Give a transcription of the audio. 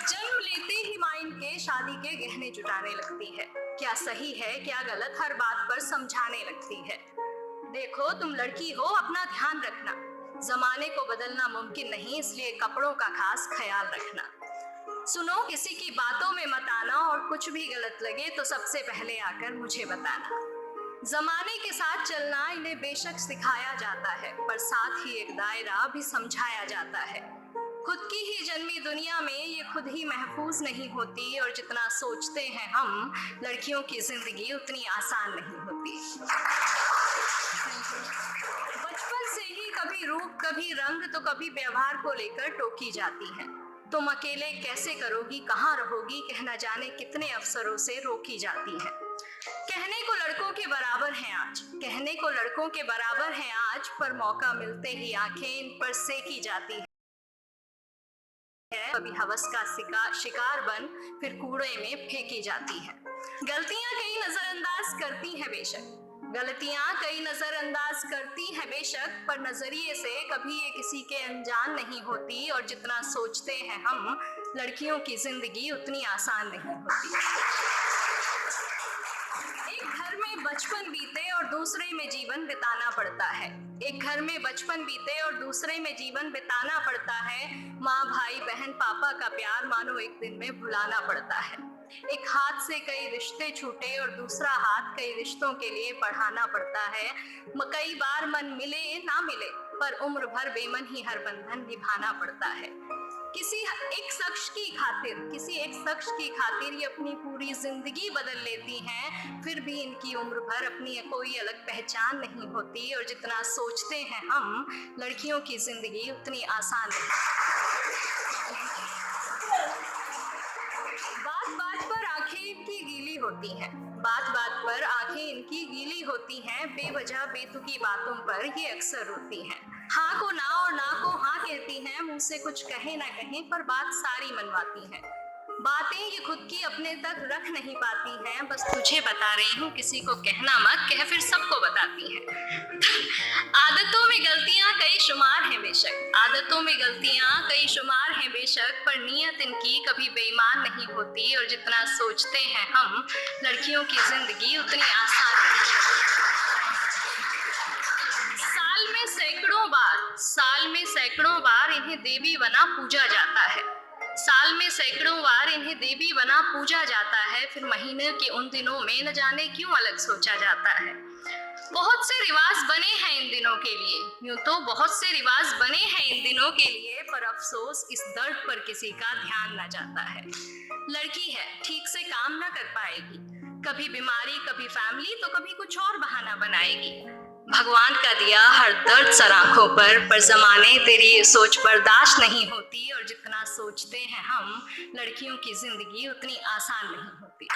जन्म लेते ही माँ इनके शादी के गहने जुटाने लगती है। क्या सही है क्या गलत हर बात पर समझाने लगती है। देखो तुम लड़की हो, अपना ध्यान रखना, जमाने को बदलना मुमकिन नहीं, इसलिए कपड़ों का खास ख्याल रखना। सुनो, किसी की बातों में मत आना और कुछ भी गलत लगे तो सबसे पहले आकर मुझे बताना। जमाने के साथ चलना इन्हें बेशक सिखाया जाता है, पर साथ ही एक दायरा भी समझाया जाता है। खुद की ही जन्मी दुनिया में ये खुद ही महफूज नहीं होती, और जितना सोचते हैं हम, लड़कियों की जिंदगी उतनी आसान नहीं होती। बचपन से ही कभी रूप कभी रंग तो कभी व्यवहार को लेकर टोकी जाती हैं। तुम अकेले कैसे करोगी, कहाँ रहोगी, कह न जाने कितने अवसरों से रोकी जाती हैं। कहने को लड़कों के बराबर हैं आज, कहने को लड़कों के बराबर हैं आज, पर मौका मिलते ही आंखें इन पर सेकी जाती है। कभी हवस का शिकार बन फिर कूड़े में फेंकी जाती है। गलतियां कई नजरअंदाज करती हैं बेशक, गलतियां कई नजरअंदाज करती हैं बेशक, पर नजरिए से कभी ये किसी के अनजान नहीं होती, और जितना सोचते हैं हम, लड़कियों की जिंदगी उतनी आसान नहीं होती। एक घर में बचपन बीते और दूसरे में जीवन बिताना पड़ता है। एक घर में बचपन बीते और दूसरे में जीवन बिताना पड़ता है। माँ भाई बहन पापा का प्यार मानो एक दिन में भुलाना पड़ता है। एक हाथ से कई रिश्ते छूटे और दूसरा हाथ कई रिश्तों के लिए बढ़ाना पड़ता है। कई बार मन मिले ना मिले, पर उम्र भर बेमन ही हर बंधन निभाना पड़ता है। किसी एक शख्स की खातिर ये अपनी पूरी जिंदगी बदल लेती हैं, फिर भी इनकी उम्र भर अपनी कोई अलग पहचान नहीं होती, और जितना सोचते हैं हम, लड़कियों की जिंदगी उतनी आसान नहीं। बात बात पर आंखें इनकी गीली होती हैं, बात बात पर आंखें इनकी गीली होती हैं, बेवजह बेतुकी बातों पर ये अक्सर रोती हैं। हाँ को ना और ना को हाँ कहती हैं, मुंह से कुछ कहे ना कहे पर बात सारी मनवाती हैं। बातें ये खुद की अपने तक रख नहीं पाती हैं, बस तुझे बता रही हूँ, किसी को कहना मत, कह फिर सबको बताती हैं। आदतों में गलतियां कई शुमार हैं बेशक, आदतों में गलतियां कई शुमार हैं बेशक, पर नीयत इनकी कभी बेईमान नहीं होती, और जितना सोचते हैं हम, लड़कियों की जिंदगी उतनी आसान नहीं है। साल में सैकड़ों बार इन्हें देवी बना पूजा जाता है। साल में सैकड़ों बार इन्हें देवी बना पूजा जाता है, फिर महीने के उन दिनों में न जाने क्यों अलग सोचा जाता है। बहुत से रिवाज बने हैं इन दिनों के लिए, यूं तो बहुत से रिवाज बने हैं इन दिनों के लिए, पर अफसोस इस दर्द पर किसी का ध्यान न जाता है। लड़की है, ठीक से काम न कर पाएगी, कभी बीमारी कभी फैमिली तो कभी कुछ और बहाना बनाएगी। भगवान का दिया हर दर्द सर आंखों पर जमाने तेरी ये सोच बर्दाश्त नहीं होती, और जितना सोचते हैं हम, लड़कियों की जिंदगी उतनी आसान नहीं होती।